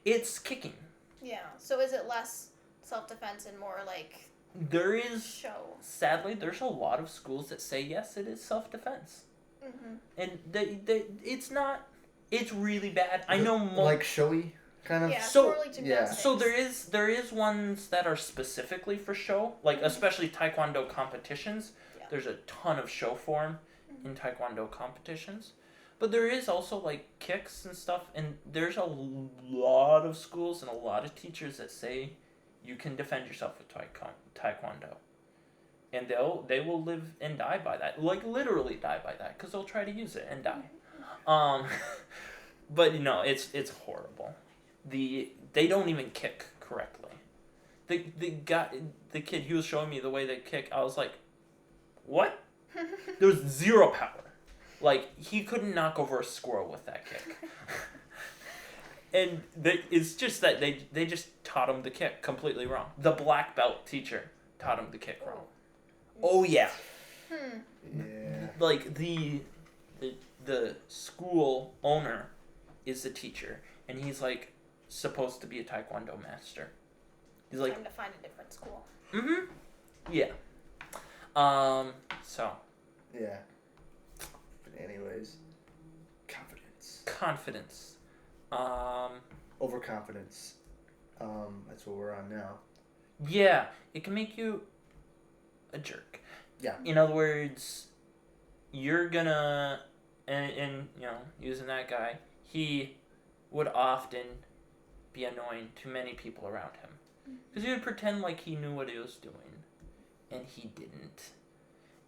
It's kicking. Yeah. So is it less self-defense and more like there is show? Sadly, there's a lot of schools that say yes, it is self-defense. Mm-hmm. And it's not. It's really bad. I know like showy kind of. Yeah. So gymnastics. So there is ones that are specifically for show, like especially taekwondo competitions. Yeah. There's a ton of show form in taekwondo competitions, but there is also like kicks and stuff, and there's a lot of schools and a lot of teachers that say you can defend yourself with taekwondo, and they will live and die by that, like literally die by that, because they'll try to use it and die. But it's horrible. They don't even kick correctly. The kid, he was showing me the way they kick. I was like, what? There was zero power. Like, he couldn't knock over a squirrel with that kick. And it's just that they just taught him the kick completely wrong. The black belt teacher taught him the kick wrong. Oh yeah. Yeah. Like the school owner is the teacher, and he's like supposed to be a taekwondo master. He's like time to find a different school. Mm-hmm. Yeah. So. Yeah. But anyways, confidence. Overconfidence. That's what we're on now. Yeah, it can make you a jerk. Yeah. In other words, you're gonna, and using that guy, he would often be annoying to many people around him. Because he would pretend like he knew what he was doing, and he didn't.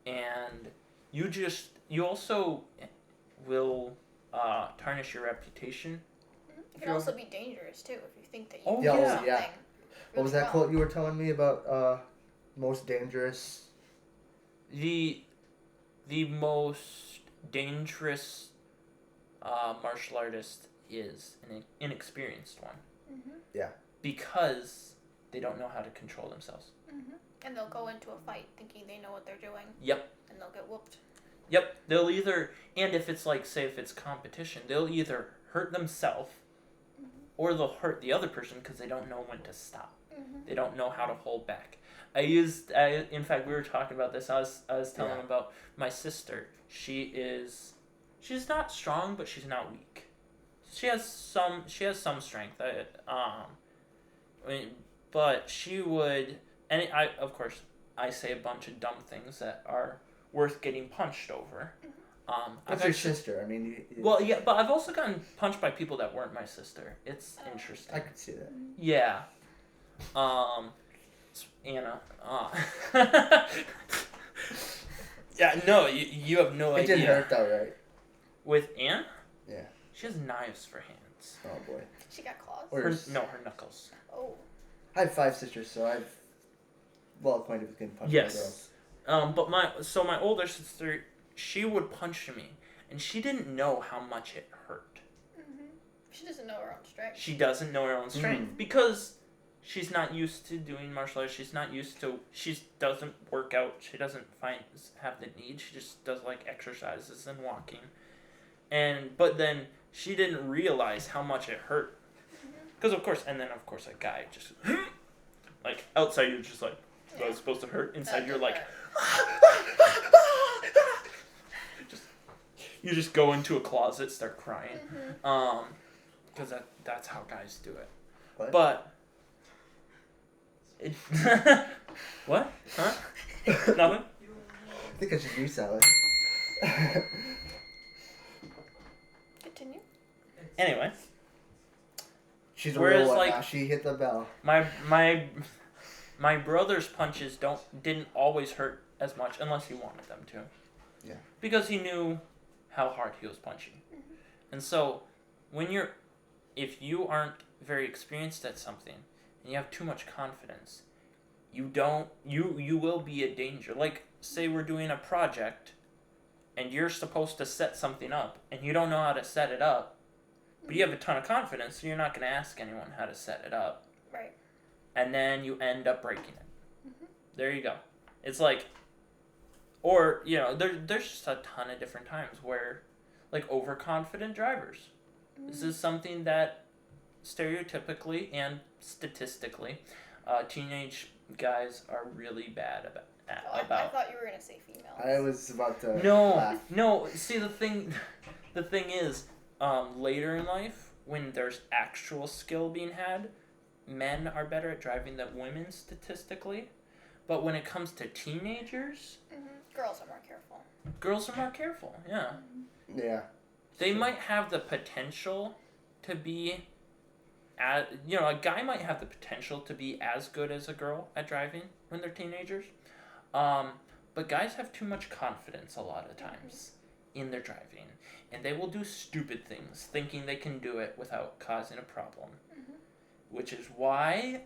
And you also will tarnish your reputation. It can also be dangerous too if you think that you Oh, know yeah. something. Yeah. Really What was that quote you were telling me about? Most dangerous. The most dangerous martial artist is an inexperienced one. Mm-hmm. Yeah. Because they don't know how to control themselves. Mm-hmm. And they'll go into a fight thinking they know what they're doing. Yep. And they'll get whooped. Yep. They'll either, and if it's like, say if it's competition, they'll either hurt themselves or they'll hurt the other person because they don't know when to stop. Mm-hmm. They don't know how to hold back. In fact, we were talking about this. I was telling him about my sister. She's not strong, but she's not weak. She has some strength. But she would, and of course I say a bunch of dumb things that are worth getting punched over. That's your sister. I mean, well, yeah, but I've also gotten punched by people that weren't my sister. It's interesting. I could see that. Yeah. Anna. Yeah, no, you have no idea. It didn't hurt though, right? With Anne? Yeah. She has knives for hands. Oh boy. She got claws? Her knuckles. Oh. I have 5 sisters, so I'm well acquainted with getting punched by girls. But my older sister, she would punch me, and she didn't know how much it hurt. Mm-hmm. She doesn't know her own strength. She doesn't know her own strength because she's not used to doing martial arts. She doesn't work out. She doesn't have the need. She just does like exercises and walking. But then she didn't realize how much it hurt. Because of course a guy just like outside you're just like that's supposed to hurt. Inside you're like you just go into a closet, start crying. Because that's how guys do it. What? But what? Huh? Nothing? I think I should use salad. Continue. Anyway. She's a real one now. She hit the bell. My brother's punches didn't always hurt as much unless he wanted them to. Yeah. Because he knew how hard he was punching. Mm-hmm. And so if you aren't very experienced at something and you have too much confidence, you will be a danger. Like say we're doing a project and you're supposed to set something up and you don't know how to set it up. But you have a ton of confidence, so you're not going to ask anyone how to set it up. Right. And then you end up breaking it. Mm-hmm. There you go. It's like, Or, there's just a ton of different times where, like, overconfident drivers. This is something that stereotypically and statistically, teenage guys are really bad about. I thought you were gonna say females. I was about to No. See, the thing is, later in life, when there's actual skill being had, men are better at driving than women statistically. But when it comes to teenagers, girls are more careful. Yeah. Yeah. They might have the potential to be, a guy might have the potential to be as good as a girl at driving when they're teenagers. But guys have too much confidence a lot of times in their driving. And they will do stupid things, thinking they can do it without causing a problem. Which is why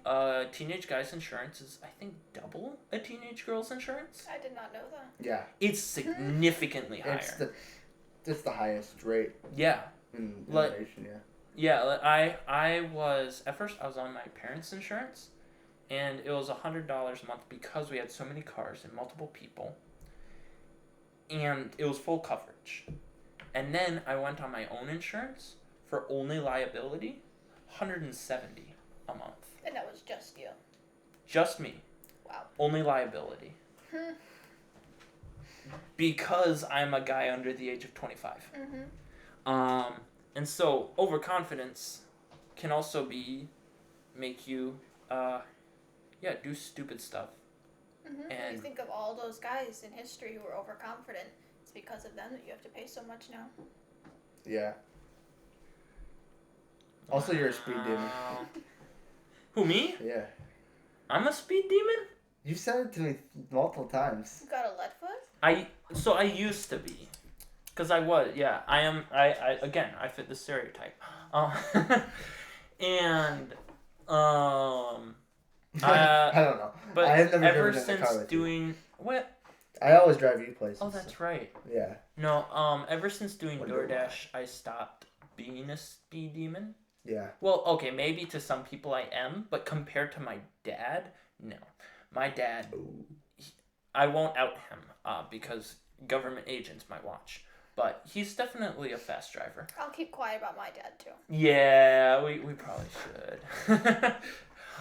teenage guy's insurance is, I think, double a teenage girl's insurance. I did not know that. Yeah. It's significantly higher. It's the highest rate. Yeah. In the nation, yeah. Yeah, I was, at first I was on my parents' insurance, and it was $100 a month because we had so many cars and multiple people, and it was full coverage. And then I went on my own insurance for only liability, $170 a month. And that was just you? Just me. Wow. Only liability. Because I'm a guy under the age of 25. And so overconfidence can also make you do stupid stuff. And you think of all those guys in history who were overconfident. It's because of them that you have to pay so much now. Yeah. Also, you're a speed demon. Who, me? Yeah. I'm a speed demon? You said it to me multiple times. You got a lead foot? I used to be. Because I was, yeah. I am, I fit the stereotype. And, I don't know. But I have never ever driven in a car since with you. doing, what? I always drive you places. Oh, that's right. Yeah. No, ever since doing DoorDash, I stopped being a speed demon. Yeah. Well, okay, maybe to some people I am, but compared to my dad, no. My dad, I won't out him because government agents might watch, but he's definitely a fast driver. I'll keep quiet about my dad, too. Yeah, we probably should.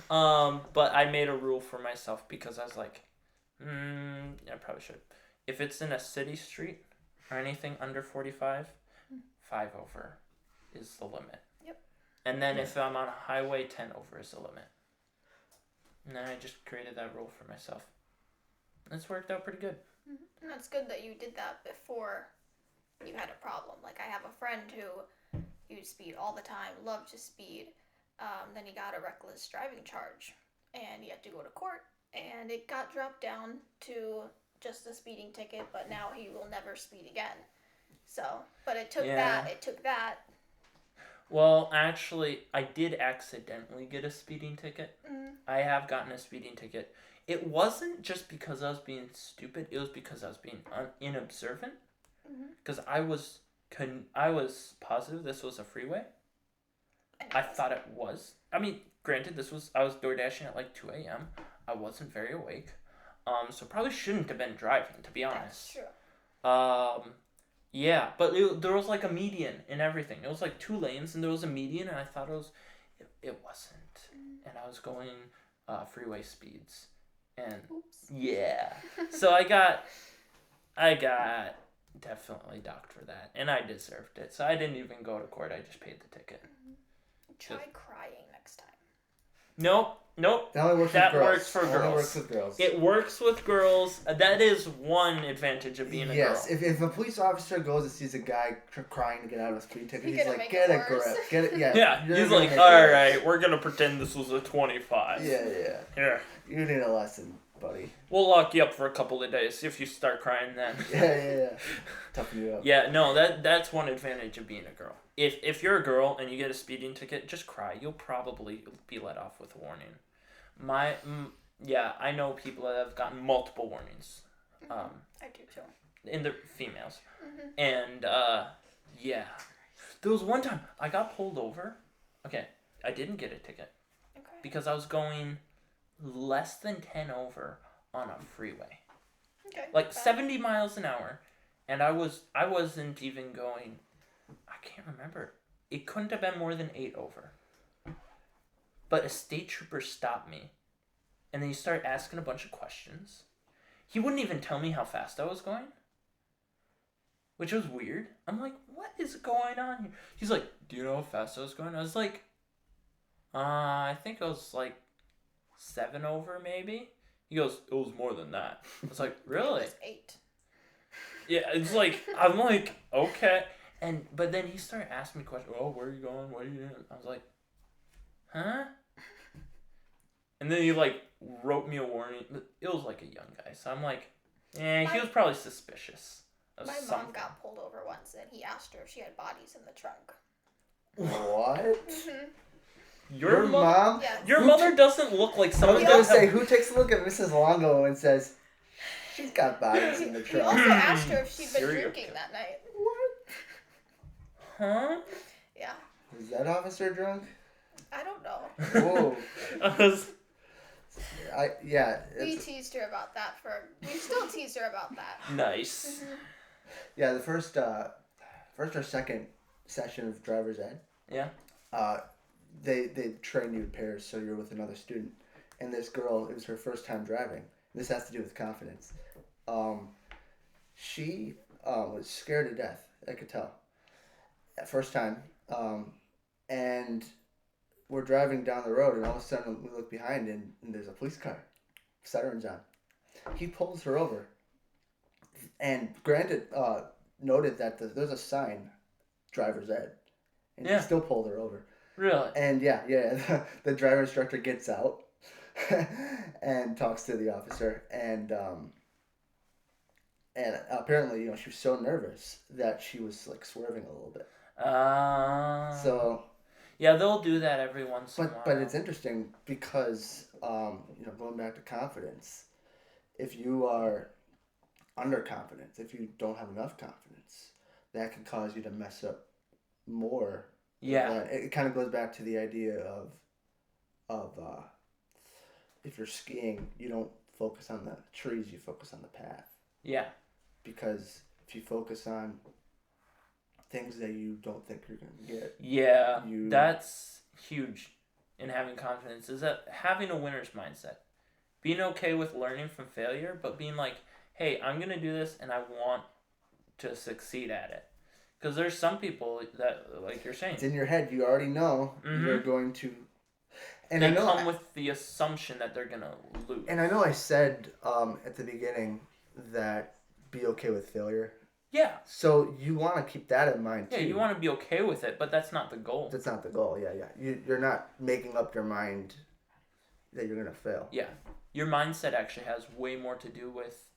But I made a rule for myself because I was like, I probably should. If it's in a city street or anything under 45, 5 over is the limit. Yep. And then if I'm on a highway, 10 over is the limit. And then I just created that rule for myself. It's worked out pretty good. And that's good that you did that before you had a problem. Like, I have a friend who used speed all the time, loved to speed. Then he got a reckless driving charge, and he had to go to court, and it got dropped down to just a speeding ticket, but now he will never speed again. So, but it took that. Well, actually, I did accidentally get a speeding ticket. I have gotten a speeding ticket. It wasn't just because I was being stupid. It was because I was being inobservant. Because I was positive this was a freeway. I thought it was. I mean, granted, I was door dashing at like 2 a.m. I wasn't very awake. So probably shouldn't have been driving, to be honest. That's true. Yeah, but there was like a median and everything. It was like 2 lanes and there was a median, and I thought it wasn't. And I was going freeway speeds. And oops. Yeah. So I got definitely docked for that, and I deserved it. So I didn't even go to court. I just paid the ticket. Try crying next time. Nope. That only works works for girls. Only works with girls. It works with girls. That is one advantage of being a girl. Yes, if a police officer goes and sees a guy crying to get out of a speed ticket, he's like, make get it a worse. grip. Get it, yeah. Yeah, You're he's gonna like, make it all worse." right, we're going to pretend this was a 25. Yeah. Yeah. You need a lesson, buddy. We'll lock you up for a couple of days if you start crying then. Yeah. Toughen you up. Yeah, no, that's one advantage of being a girl. If you're a girl and you get a speeding ticket, just cry. You'll probably be let off with a warning. I know people that have gotten multiple warnings. I do too. In the females. And, there was one time I got pulled over. Okay, I didn't get a ticket. Okay. Because I was going less than 10 over on a freeway. Okay. Like 70 miles an hour, and I wasn't even going. I can't remember. It couldn't have been more than 8 over. But a state trooper stopped me, and then he started asking a bunch of questions. He wouldn't even tell me how fast I was going, which was weird. I'm like, what is going on here? He's like, do you know how fast I was going? I was like, I think I was like 7 over maybe. He goes, it was more than that. I was like, really? It was 8. Yeah, it's like, I'm like, okay. But then he started asking me questions. Oh, where are you going? What are you doing? I was like, huh? And then he like wrote me a warning. It was like a young guy. So I'm like, he was probably suspicious of My something. mom got pulled over once and he asked her if she had bodies in the trunk. What? Mm-hmm. Your mom? Yeah. Your mother doesn't look like I someone. was gonna say, who takes a look at Mrs. Longo and says, she's got bodies in the He trunk? also asked her if she'd been Serial drinking killer. that night. Huh? Yeah. Is that officer drunk? I don't know. Whoa. We teased her about that we still tease her about that. Nice. Mm-hmm. Yeah, the first or second session of driver's ed. Yeah. They train you in pairs, so you're with another student. And this girl, it was her first time driving. This has to do with confidence. She was scared to death. I could tell. At first time, and we're driving down the road, and all of a sudden we look behind, and there's a police car. Sirens on. He pulls her over, and noted that there's a sign, driver's ed, and he still pulled her over. Really? And the driver instructor gets out and talks to the officer, and apparently, she was so nervous that she was like swerving a little bit. So. Yeah, they'll do that every once in a while. But it's interesting because going back to confidence, if you are underconfident, if you don't have enough confidence, that can cause you to mess up more. Yeah. It kind of goes back to the idea of if you're skiing, you don't focus on the trees, you focus on the path. Yeah. Because if you focus on things that you don't think you're going to get. Yeah, that's huge in having confidence, is that having a winner's mindset. Being okay with learning from failure, but being like, hey, I'm going to do this and I want to succeed at it. Because there's some people that, like you're saying. It's in your head. You already know you're going to. And they come with the assumption that they're going to lose. And I know I said at the beginning that be okay with failure. Yeah. So you want to keep that in mind too. Yeah, you want to be okay with it, but that's not the goal. That's not the goal. Yeah. You're not making up your mind that you're gonna fail. Yeah, your mindset actually has way more to do with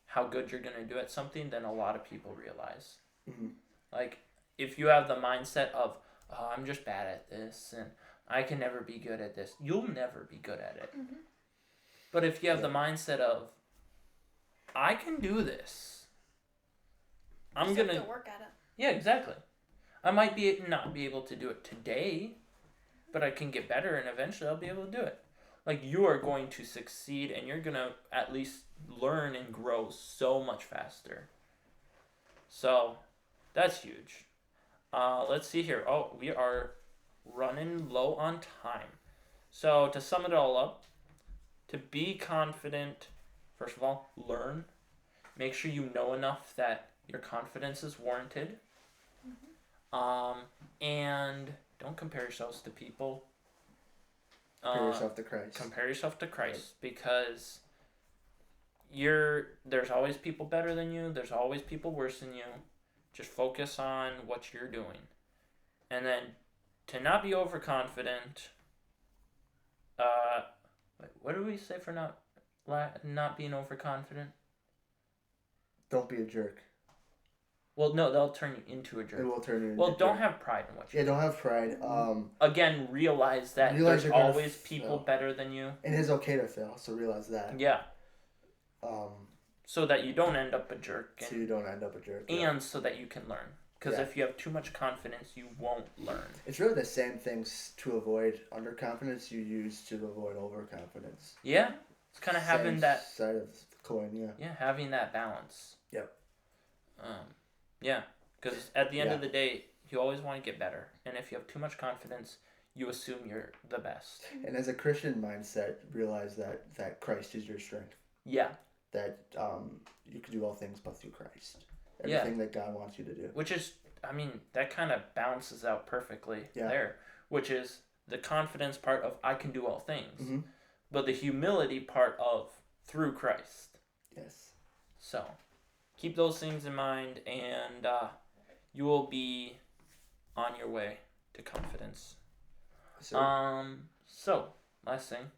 how good you're gonna do at something than a lot of people realize. Mm-hmm. Like if you have the mindset of, oh, I'm just bad at this and I can never be good at this, you'll never be good at it. Mm-hmm. But if you have the mindset of, I can do this. I'm gonna have to work at it. Yeah, exactly. I might not be able to do it today, but I can get better and eventually I'll be able to do it. Like you are going to succeed and you're gonna at least learn and grow so much faster. So that's huge. Let's see here. Oh, we are running low on time. So to sum it all up, to be confident, first of all, learn. Make sure you know enough that your confidence is warranted. Mm-hmm. And don't compare yourselves to people. Compare yourself to Christ. Compare yourself to Christ because there's always people better than you. There's always people worse than you. Just focus on what you're doing. And then to not be overconfident. What do we say for not being overconfident? Don't be a jerk. Well, no, they'll turn you into a jerk. It will turn you into Well, a jerk. don't have pride in what you do. Yeah, don't have pride. Again, realize that there's always people fail. better than you. And it's okay to fail, so realize that. Yeah. So that you don't end up a jerk. So you don't end up a jerk. And so that you can learn. Because if you have too much confidence, you won't learn. It's really the same things to avoid underconfidence you use to avoid overconfidence. Yeah. It's kind of having that... side of the coin, yeah. Yeah, having that balance. Yep. Yeah, because at the end of the day, you always want to get better. And if you have too much confidence, you assume you're the best. And as a Christian mindset, realize that Christ is your strength. Yeah. That you can do all things but through Christ. Everything that God wants you to do. Which is, I mean, that kind of balances out perfectly there. Which is the confidence part of I can do all things. Mm-hmm. But the humility part of through Christ. Yes. So, keep those things in mind and you will be on your way to confidence. So, last thing.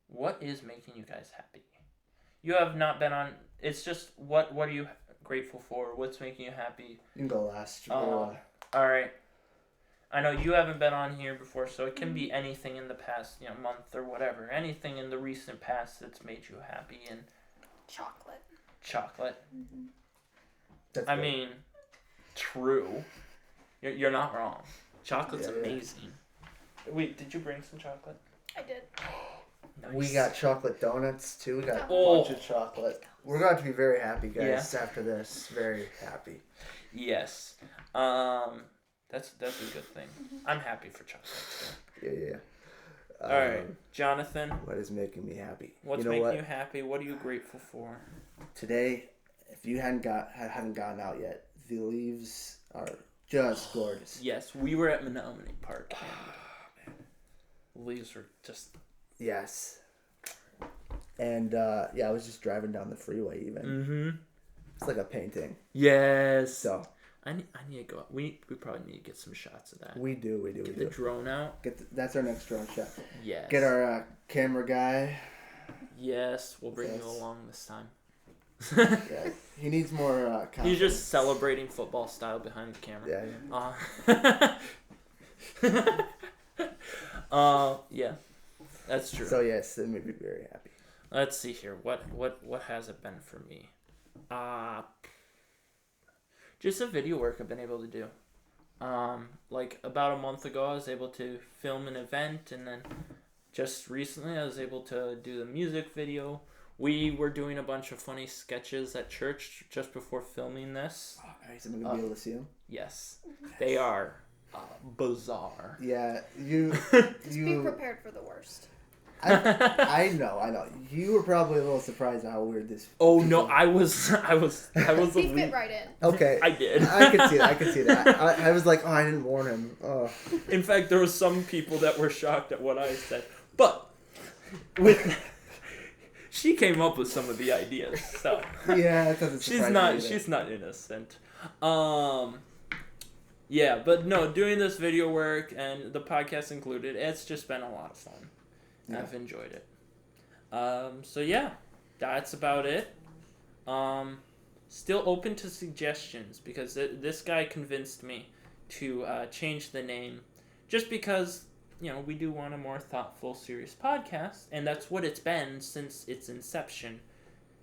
What is making you guys happy? You have not been on... It's just, what are you grateful for? What's making you happy? You can go last. Alright. I know you haven't been on here before, so it can be anything in the past, month or whatever. Anything in the recent past that's made you happy. And Chocolate. Mm-hmm. I mean, true. You're not wrong. Chocolate's amazing. Wait, did you bring some chocolate? I did. Nice. We got chocolate donuts too. We got a bunch of chocolate. We're going to be very happy, guys, after this. Very happy. Yes. That's a good thing. I'm happy for chocolate too. Yeah. All right, Jonathan. What is making me happy? What's making you happy? What are you grateful for? Today, if you haven't gotten out yet, the leaves are just gorgeous. Yes, we were at Menominee Park and the leaves were just... Yes. And, I was just driving down the freeway even. Mm-hmm. It's like a painting. Yes. So... I need to go out. We probably need to get some shots of that. We do. Get the drone out. That's our next drone shot. Yes. Get our camera guy. Yes, we'll bring you along this time. Yeah, he needs more confidence. He's just celebrating football style behind the camera. Yeah, that's true. So yes, it made me very happy. Let's see here. What has it been for me? Just the video work I've been able to do. Like about a month ago, I was able to film an event, and then just recently, I was able to do the music video. We were doing a bunch of funny sketches at church just before filming this. Oh, nice. Am I gonna be able to see them? Yes, they are bizarre. Yeah, Just be prepared for the worst. I know. You were probably a little surprised at how weird this. Oh no, I was. He fit right in. Okay, I did. I could see that. I was like, I didn't warn him. Oh. In fact, there were some people that were shocked at what I said, but she came up with some of the ideas. So yeah, it doesn't surprise me. She's not innocent. Yeah, but no, doing this video work and the podcast included, it's just been a lot of fun. Yeah. I've enjoyed it. So yeah, that's about it. Still open to suggestions because this guy convinced me to change the name just because, we do want a more thoughtful, serious podcast, and that's what it's been since its inception.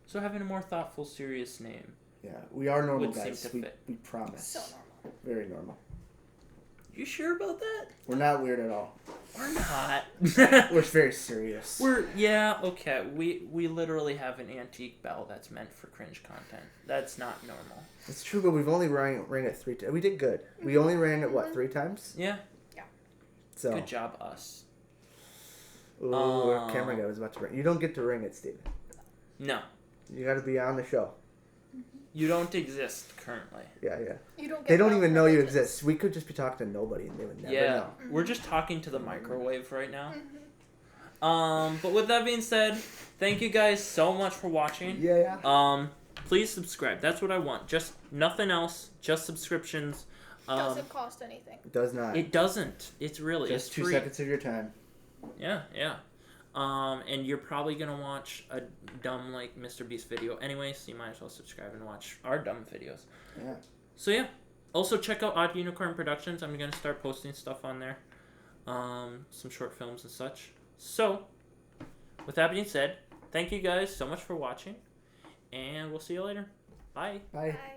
So having a more thoughtful, serious name. Yeah, we are normal guys. We promise. So normal. Very normal. You sure about that? We're not weird at all. We're not. We're very serious. Okay. We literally have an antique bell that's meant for cringe content. That's not normal. It's true, but we've only rang it 3 times. We did good. We only rang it 3 times? Yeah. So good job, us. Ooh, our camera guy was about to ring. You don't get to ring it, Steven. No. You got to be on the show. You don't exist currently. Yeah. They don't even know you exist. We could just be talking to nobody and they would never know. We're just talking to the microwave right now. But with that being said, thank you guys so much for watching. Yeah. Please subscribe. That's what I want. Just nothing else. Just subscriptions. Doesn't cost anything. It does not. It doesn't. It's really just it's 2 free. seconds of your time. Yeah. And you're probably gonna watch a dumb Mr. Beast video anyway, so you might as well subscribe and watch our dumb videos. Yeah. So yeah. Also check out Odd Unicorn Productions. I'm gonna start posting stuff on there. Some short films and such. So, with that being said, thank you guys so much for watching, and we'll see you later. Bye. Bye. Bye.